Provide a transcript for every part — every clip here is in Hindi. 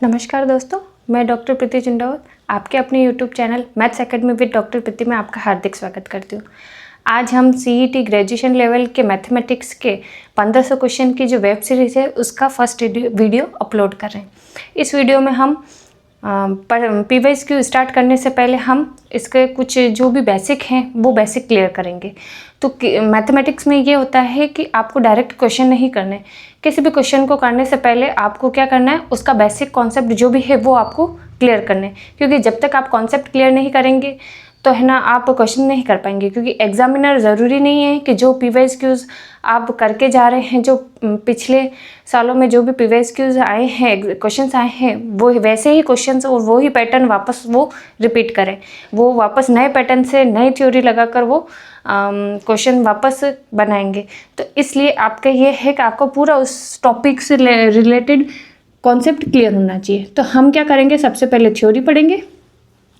नमस्कार दोस्तों, मैं डॉक्टर प्रीति चिंडावत आपके अपने YouTube channel maths academy with doctor Preeti में आपका हार्दिक स्वागत करती हूँ। आज हम सीईटी ग्रेजुएशन लेवल के मैथमेटिक्स के 1500 क्वेश्चन की जो वेब सीरीज़ है उसका फर्स्ट वीडियो अपलोड कर रहे हैं। इस वीडियो में हम PYQ स्टार्ट करने से पहले हम इसके कुछ जो भी बेसिक हैं वो बेसिक क्लियर करेंगे। तो मैथमेटिक्स में ये होता है कि आपको डायरेक्ट क्वेश्चन नहीं करने, किसी भी क्वेश्चन को करने से पहले आपको क्या करना है, उसका बेसिक कॉन्सेप्ट जो भी है वो आपको क्लियर करने, क्योंकि जब तक आप कॉन्सेप्ट क्लियर नहीं करेंगे तो है ना आप क्वेश्चन नहीं कर पाएंगे। क्योंकि एग्जामिनर ज़रूरी नहीं है कि जो PYQs आप करके जा रहे हैं, जो पिछले सालों में जो भी PYQs आए हैं, क्वेश्चंस आए हैं, वो वैसे ही क्वेश्चंस और वो ही पैटर्न वापस वो रिपीट करें। वो वापस नए पैटर्न से नई थ्योरी लगाकर वो क्वेश्चन वापस बनाएंगे। तो इसलिए आपका ये है कि आपको पूरा उस टॉपिक से रिलेटेड कॉन्सेप्ट क्लियर होना चाहिए। तो हम क्या करेंगे, सबसे पहले थ्योरी पढ़ेंगे,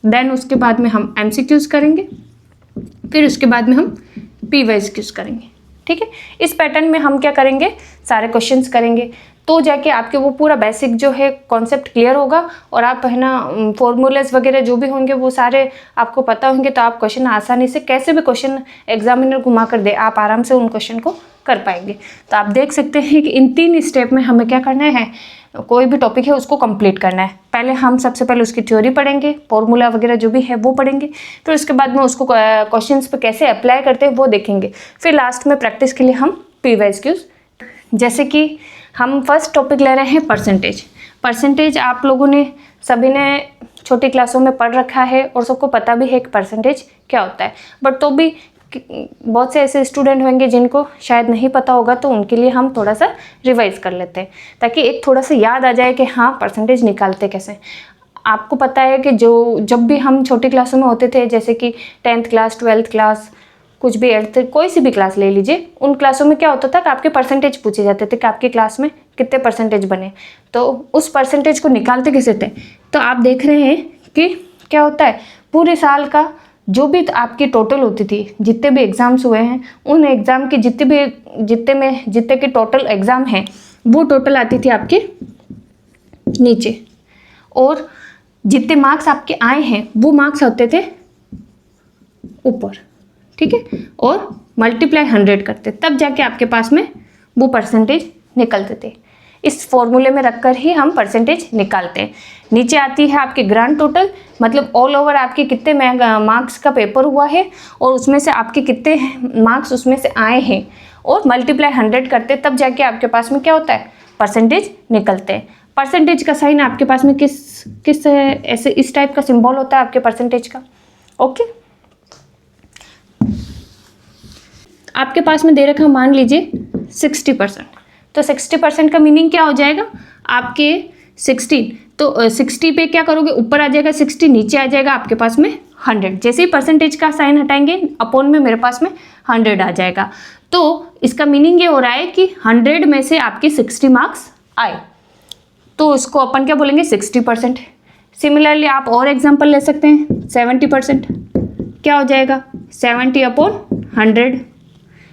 देन उसके बाद में हम MCQs करेंगे, फिर उसके बाद में हम PYQs करेंगे। ठीक है, इस पैटर्न में हम क्या करेंगे, सारे क्वेश्चंस करेंगे, तो जाके आपके वो पूरा बेसिक जो है कॉन्सेप्ट क्लियर होगा और आप है ना फॉर्मूलेस वगैरह जो भी होंगे वो सारे आपको पता होंगे। तो आप क्वेश्चन आसानी से, कैसे भी क्वेश्चन एग्जामिनर घुमा कर दे, आप आराम से उन क्वेश्चन को कर पाएंगे। तो आप देख सकते हैं कि इन 3 स्टेप में हमें क्या करना है, कोई भी टॉपिक है उसको कंप्लीट करना है। पहले हम सबसे पहले उसकी थ्योरी पढ़ेंगे, फॉर्मूला वगैरह जो भी है वो पढ़ेंगे, फिर उसके बाद में उसको क्वेश्चंस पे कैसे अप्लाई करते हैं वो देखेंगे, फिर लास्ट में प्रैक्टिस के लिए हम PYQs। जैसे कि हम फर्स्ट टॉपिक ले रहे हैं परसेंटेज। आप लोगों ने सभी ने छोटी क्लासों में पढ़ रखा है और सबको पता भी है कि परसेंटेज क्या होता है, बट तो भी बहुत से ऐसे स्टूडेंट होंगे जिनको शायद नहीं पता होगा, तो उनके लिए हम थोड़ा सा रिवाइज कर लेते हैं ताकि एक थोड़ा सा याद आ जाए कि हाँ परसेंटेज निकालते कैसे। आपको पता है कि जब भी हम छोटी क्लासों में होते थे, जैसे कि 10th क्लास, 12th क्लास, कुछ भी 8th, कोई सी भी क्लास ले लीजिए, उन क्लासों में क्या होता था कि आपके परसेंटेज पूछे जाते थे कि आपकी क्लास में कितने परसेंटेज बने, तो उस परसेंटेज को निकालते कैसे थे। तो आप देख रहे हैं कि क्या होता है, पूरे साल का जो भी आपकी टोटल होती थी, जितने भी एग्ज़ाम्स हुए हैं, उन एग्ज़ाम की जितने के टोटल एग्ज़ाम हैं वो टोटल आती थी आपके नीचे, और जितने मार्क्स आपके आए हैं वो मार्क्स होते थे ऊपर। ठीक है, और मल्टीप्लाई 100 करते, तब जाके आपके पास में वो परसेंटेज निकलते थे। इस फॉर्मूले में रखकर ही हम परसेंटेज निकालते हैं। नीचे आती है आपकी ग्रांड टोटल, मतलब ऑल ओवर आपके कितने मार्क्स का पेपर हुआ है और उसमें से आपके कितने मार्क्स उसमें से आए हैं, और मल्टीप्लाई 100 करते, तब जाके आपके पास में क्या होता है, परसेंटेज निकलते हैं। परसेंटेज का साइन आपके पास में किस ऐसे इस टाइप का सिंबल होता है आपके परसेंटेज का। ओके, आपके पास में दे रखा, मान लीजिए 60%, तो 60% का मीनिंग क्या हो जाएगा, आपके 16, तो 60 पे क्या करोगे, ऊपर आ जाएगा 60, नीचे आ जाएगा आपके पास में 100। जैसे ही परसेंटेज का साइन हटाएंगे, अपॉन में मेरे पास में 100 आ जाएगा। तो इसका मीनिंग ये हो रहा है कि 100 में से आपके 60 मार्क्स आए, तो इसको अपन क्या बोलेंगे, 60%। सिमिलरली आप और एग्जाम्पल ले सकते हैं, 70%, क्या हो जाएगा, 70/100।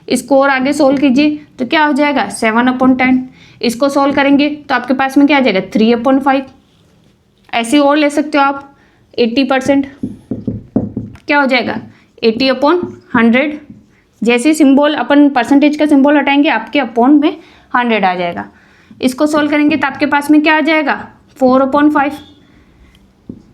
इसको और आगे सोल्व कीजिए तो क्या हो जाएगा, 7/10। इसको सोल्व करेंगे तो आपके पास में क्या आ जाएगा, 3/5। ऐसे और ले सकते हो आप, 80%, क्या हो जाएगा, 80/100। जैसे सिंबल अपन परसेंटेज का सिंबल हटाएंगे, आपके अपॉन में 100 आ जाएगा। इसको सोल्व करेंगे तो आपके पास में क्या आ जाएगा, 4/5।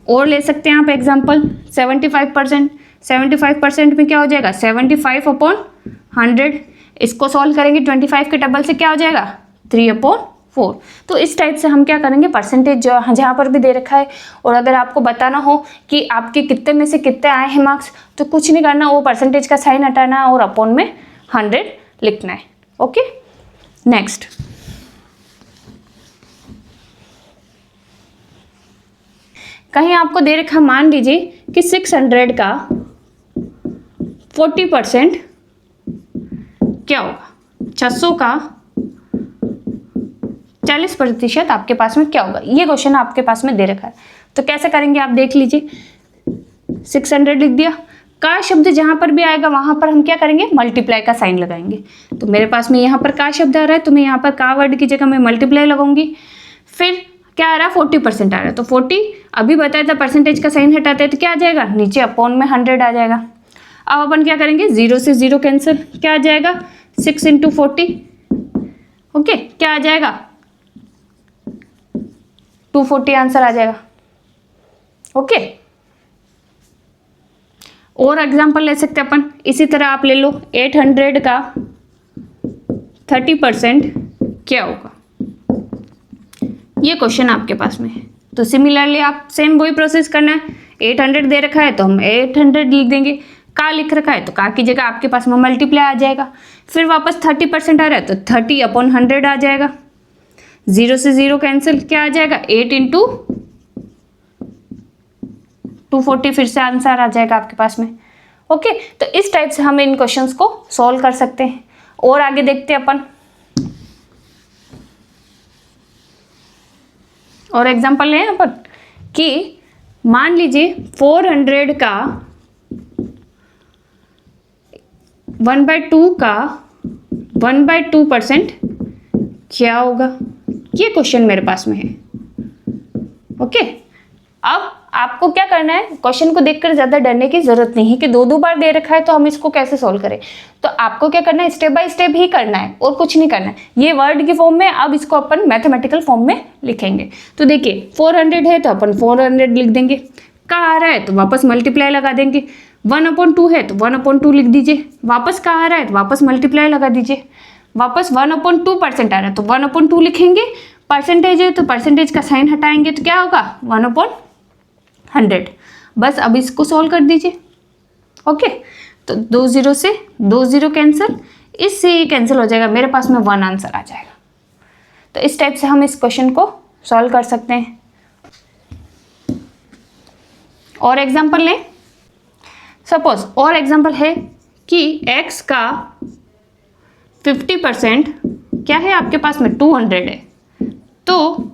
और ले सकते हैं आप एग्जाम्पल, 75% में क्या हो जाएगा, 75/100। इसको सॉल्व करेंगे 25 के टेबल से, क्या हो जाएगा, 3/4। तो इस टाइप से हम क्या करेंगे, परसेंटेज जहाँ पर भी दे रखा है, और अगर आपको बताना हो कि आपके कितने में से कितने आए हैं मार्क्स, तो कुछ नहीं करना, वो परसेंटेज का साइन हटाना और अपॉन में 100 लिखना है। ओके, नेक्स्ट, कहीं आपको दे रखा, मान लीजिए कि 600 का 40% क्या होगा, 600 का 40% आपके पास में क्या होगा। ये क्वेश्चन आपके पास में दे रखा है, तो कैसे करेंगे आप देख लीजिए। 600 लिख दिया, का शब्द जहां पर भी आएगा वहां पर हम क्या करेंगे, मल्टीप्लाई का साइन लगाएंगे। तो मेरे पास में यहाँ पर का शब्द आ रहा है, तो मैं यहाँ पर का वर्ड की जगह मैं मल्टीप्लाई लगाऊंगी। फिर क्या आ रहा है 40% आ रहा है, तो 40 अभी बताया था परसेंटेज का साइन हटाते हैं तो क्या आ जाएगा, नीचे अपॉन में 100 आ जाएगा। अब अपन क्या करेंगे, 0 से 0 कैंसिल, क्या आ जाएगा 6 × 40, ओके क्या आ जाएगा 240 आंसर आ जाएगा। ओके और एग्जांपल ले सकते हैं अपन, इसी तरह आप ले लो 800 का 30% क्या होगा, ये क्वेश्चन आपके पास में है। तो सिमिलरली आप सेम वही प्रोसेस करना है, 800 दे रखा है तो हम 800 लिख देंगे, का लिख रखा है तो का की जगह आपके पास में मल्टीप्लाई आ जाएगा, फिर वापस 30% आ रहा है तो 30/100 आ जाएगा, 0 से 0 कैंसिल, क्या आ जाएगा 8 × 240, फिर से आंसर आ जाएगा आपके पास में। ओके तो इस टाइप से हम इन क्वेश्चंस को सॉल्व कर सकते हैं। और आगे देखते हैं अपन, और एग्जांपल लें अपन कि मान लीजिए 400 का 1/2 का 1/2% क्या होगा, ये क्वेश्चन मेरे पास में है। ओके अब आपको क्या करना है, क्वेश्चन को देखकर ज़्यादा डरने की जरूरत नहीं है कि 2 बार दे रखा है तो हम इसको कैसे सॉल्व करें। तो आपको क्या करना है, स्टेप बाय स्टेप ही करना है और कुछ नहीं करना है। ये वर्ड की फॉर्म में, अब इसको अपन मैथमेटिकल फॉर्म में लिखेंगे। तो देखिए 400 है तो अपन 400 लिख देंगे, का आ रहा है तो वापस मल्टीप्लाई लगा देंगे, 1/2 है तो 1/2 लिख दीजिए, वापस का आ रहा है तो वापस मल्टीप्लाई लगा दीजिए, वापस 1/2% आ रहा है तो 1/2 लिखेंगे, परसेंटेज है तो परसेंटेज का साइन हटाएंगे तो क्या होगा 1/100। बस अब इसको सॉल्व कर दीजिए। ओके तो 2 0 से 2 0 कैंसिल, इससे ये कैंसिल हो जाएगा, मेरे पास में 1 आंसर आ जाएगा। तो इस टाइप से हम इस क्वेश्चन को सॉल्व कर सकते हैं। और एग्जांपल लें, सपोज और एग्जांपल है कि x का 50% क्या है आपके पास में 200 है, तो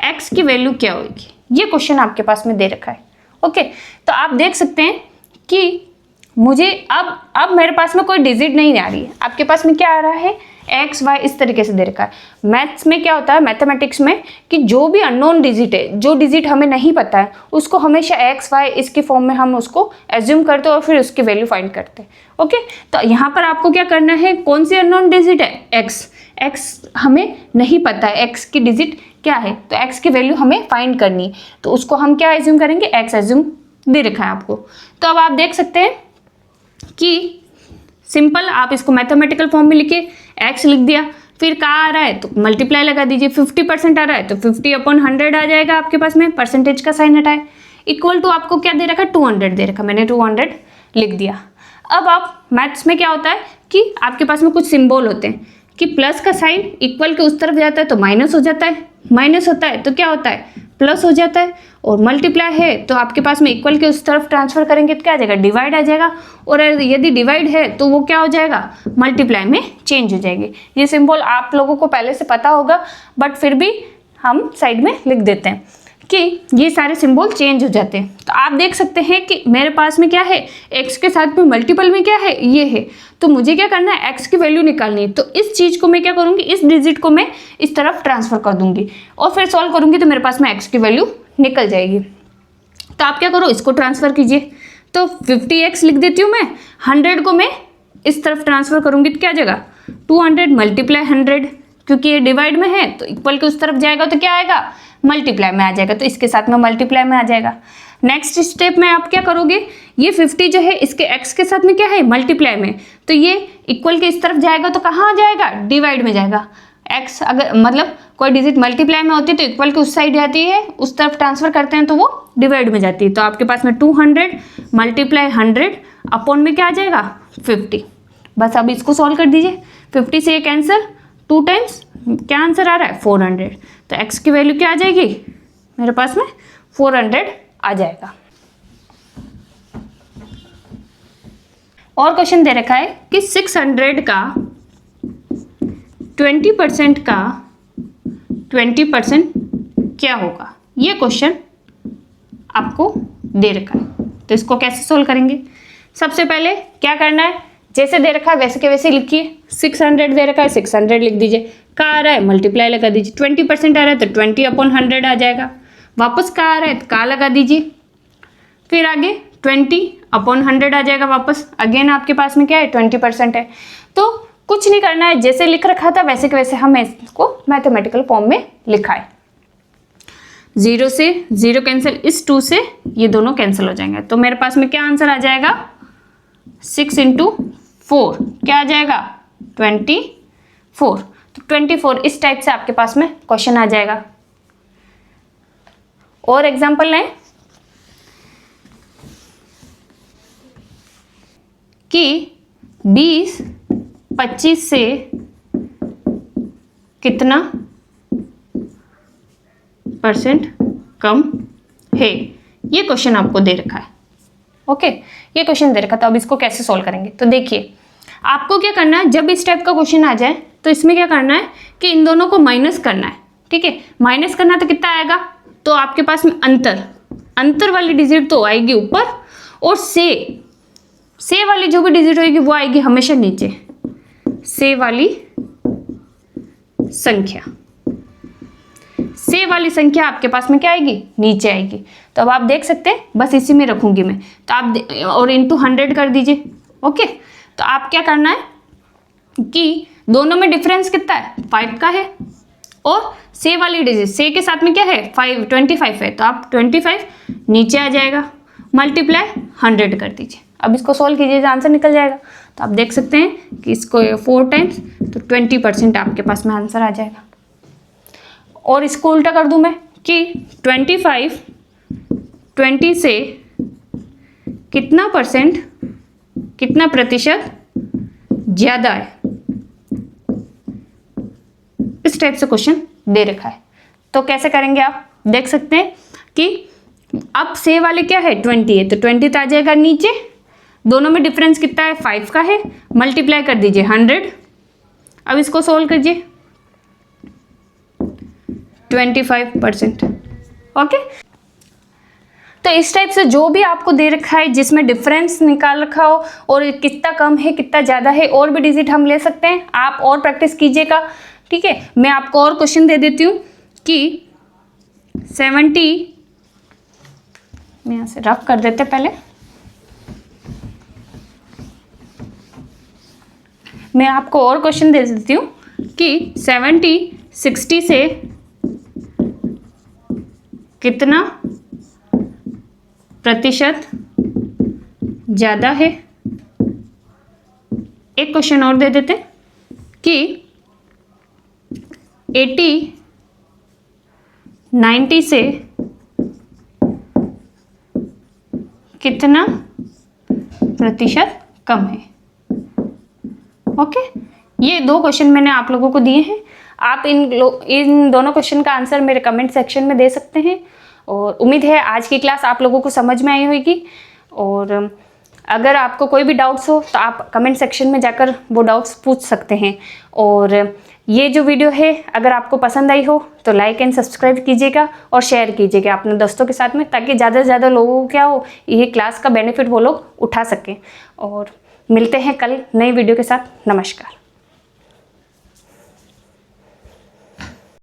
x की वैल्यू क्या होगी, ये क्वेश्चन आपके पास में दे रखा है। ओके तो आप देख सकते हैं कि मुझे अब मेरे पास में कोई डिजिट नहीं आ रही है, आपके पास में क्या आ रहा है x y इस तरीके से दे रखा है। मैथ्स में क्या होता है, मैथमेटिक्स में, कि जो भी अननोन डिजिट है, जो डिजिट हमें नहीं पता है, उसको हमेशा x y इसके फॉर्म में हम उसको एज्यूम करते हैं और फिर उसकी वैल्यू फाइंड करते हैं। ओके तो यहाँ पर आपको क्या करना है, कौन सी अननोन डिजिट है x हमें नहीं पता है, x की डिजिट क्या है, तो x की वैल्यू हमें फाइंड करनी है, तो उसको हम क्या एज्यूम करेंगे, x एज्यूम दे रखा है आपको। तो अब आप देख सकते हैं कि सिंपल आप इसको मैथमेटिकल फॉर्म में लिखिए, x लिख दिया, फिर का आ रहा है तो मल्टीप्लाई लगा दीजिए, 50% आ रहा है तो 50/100 आ जाएगा आपके पास में, परसेंटेज का साइन हटाए, इक्वल टू आपको क्या दे रखा है 200 दे रखा, मैंने 200 लिख दिया। अब आप मैथ्स में क्या होता है कि आपके पास में कुछ सिंबल होते हैं कि प्लस का साइन इक्वल के उस तरफ जाता है तो माइनस हो जाता है, माइनस होता है तो क्या होता है प्लस हो जाता है, और मल्टीप्लाई है तो आपके पास में इक्वल के उस तरफ ट्रांसफर करेंगे तो क्या आ जाएगा डिवाइड आ जाएगा, और यदि डिवाइड है तो वो क्या हो जाएगा मल्टीप्लाई में चेंज हो जाएंगे। ये सिंबल आप लोगों को पहले से पता होगा, बट फिर भी हम साइड में लिख देते हैं कि ये सारे सिंबल चेंज हो जाते हैं। तो आप देख सकते हैं कि मेरे पास में क्या है, x के साथ में मल्टीपल में क्या है ये है, तो मुझे क्या करना है x की वैल्यू निकालनी है। तो इस चीज़ को मैं क्या करूँगी, इस डिजिट को मैं इस तरफ ट्रांसफर कर दूंगी और फिर सॉल्व करूँगी तो मेरे पास में x की वैल्यू निकल जाएगी। तो आप क्या करो, इसको ट्रांसफ़र कीजिए, तो 50x लिख देती हूँ मैं, 100 को मैं इस तरफ ट्रांसफ़र करूँगी तो क्या आ जाएगा 200 मल्टीप्लाई 100, क्योंकि ये डिवाइड में है तो इक्वल के उस तरफ जाएगा तो क्या आएगा मल्टीप्लाई में आ जाएगा, तो इसके साथ में मल्टीप्लाई में आ जाएगा। नेक्स्ट स्टेप में आप क्या करोगे, ये 50 जो है इसके x के साथ में क्या है मल्टीप्लाई में, तो ये इक्वल के इस तरफ जाएगा तो कहाँ आ जाएगा डिवाइड में जाएगा। x अगर मतलब कोई डिजिट मल्टीप्लाई में होती है तो इक्वल के उस साइड जाती है, उस तरफ ट्रांसफर करते हैं तो वो डिवाइड में जाती है। तो आपके पास में 200 मल्टीप्लाई 100 अपॉन में क्या आ जाएगा 50। बस अब इसको सॉल्व कर दीजिए, 50 से ये कैंसिल, 2 टाइम्स क्या आंसर आ रहा है 400, तो x की वैल्यू क्या आ जाएगी मेरे पास में 400 आ जाएगा। और क्वेश्चन दे रखा है कि 600 का 20% का 20% क्या होगा, ये क्वेश्चन आपको दे रखा है। तो इसको कैसे सोल्व करेंगे, सबसे पहले क्या करना है, जैसे दे रखा है वैसे के वैसे लिखिए, 600 दे रखा है, 600 लिख दीजिए। कहाँ आ रहा है, मल्टीप्लाई लगा दीजिए। 20% आ रहा है तो 20/100 आ जाएगा। वापस कहाँ आ रहा है, कहाँ लगा दीजिए। फिर आगे 20/100 आ जाएगा वापस। अगेन आपके पास में क्या है, 20% है। तो कुछ नहीं करना है, जैसे लिख रखा था वैसे के वैसे हमें इसको मैथमेटिकल फॉर्म में लिखा है। 0 से 0 कैंसिल, इस 2 से ये दोनों कैंसिल हो जाएंगे। तो मेरे पास में क्या आंसर आ जाएगा, 6 × 4 क्या आ जाएगा, 24। तो 24 इस टाइप से आपके पास में क्वेश्चन आ जाएगा। और एग्जांपल लें कि 20-25 से कितना % कम है, ये क्वेश्चन आपको दे रखा है। ओके, ये क्वेश्चन दे रखा था। अब इसको कैसे सॉल्व करेंगे, तो देखिए आपको क्या करना है, जब इस टाइप का क्वेश्चन आ जाए तो इसमें क्या करना है कि इन दोनों को माइनस करना है। ठीक है, माइनस करना तो कितना आएगा, तो आपके पास में अंतर वाली डिजिट तो आएगी ऊपर, और से वाली जो भी डिजिट होगी वो आएगी हमेशा नीचे। से वाली संख्या आपके पास में क्या आएगी, नीचे आएगी। तो अब आप देख सकते हैं, बस इसी में रखूंगी मैं, तो आप और इंटू 100 कर दीजिए। ओके, तो आप क्या करना है कि दोनों में डिफरेंस कितना है, 5 का है, और से वाली डिजिट से के साथ में क्या है, 25 है, तो आप 25 नीचे आ जाएगा, मल्टीप्लाई 100 कर दीजिए। अब इसको सॉल्व कीजिए, आंसर निकल जाएगा। तो आप देख सकते हैं कि इसको 4 टाइम्स तो 20% आपके पास में आंसर आ जाएगा। और इसको उल्टा कर दूं मैं कि 20 से कितना प्रतिशत ज़्यादा है, इस टाइप से क्वेश्चन दे रखा है। तो कैसे करेंगे आप देख सकते हैं कि अब से वाले क्या है, 20 है, तो 20 आ जाएगा नीचे। दोनों में डिफरेंस कितना है, 5 का है, मल्टीप्लाई कर दीजिए 100। अब इसको सोल्व कीजिए, 25%। ओके, तो इस टाइप से जो भी आपको दे रखा है जिसमें डिफरेंस निकाल रखा हो और कितना कम है कितना ज़्यादा है, और भी डिजिट हम ले सकते हैं। आप और प्रैक्टिस कीजिएगा। ठीक है, मैं आपको और क्वेश्चन दे देती हूँ कि 70, मैं यहाँ से रफ कर देते पहले, मैं आपको और क्वेश्चन दे देती हूँ कि 60 से कितना प्रतिशत ज़्यादा है। एक क्वेश्चन और दे देते कि 90 से कितना प्रतिशत कम है। ओके, ये 2 क्वेश्चन मैंने आप लोगों को दिए हैं। आप इन दोनों क्वेश्चन का आंसर मेरे कमेंट सेक्शन में दे सकते हैं। और उम्मीद है आज की क्लास आप लोगों को समझ में आई होगी। और अगर आपको कोई भी डाउट्स हो तो आप कमेंट सेक्शन में जाकर वो डाउट्स पूछ सकते हैं। और ये जो वीडियो है अगर आपको पसंद आई हो तो लाइक एंड सब्सक्राइब कीजिएगा और शेयर कीजिएगा अपने दोस्तों के साथ में, ताकि ज़्यादा से ज़्यादा लोगों को क्या हो, ये क्लास का बेनिफिट वो लोग उठा सकें। और मिलते हैं कल नई वीडियो के साथ। नमस्कार।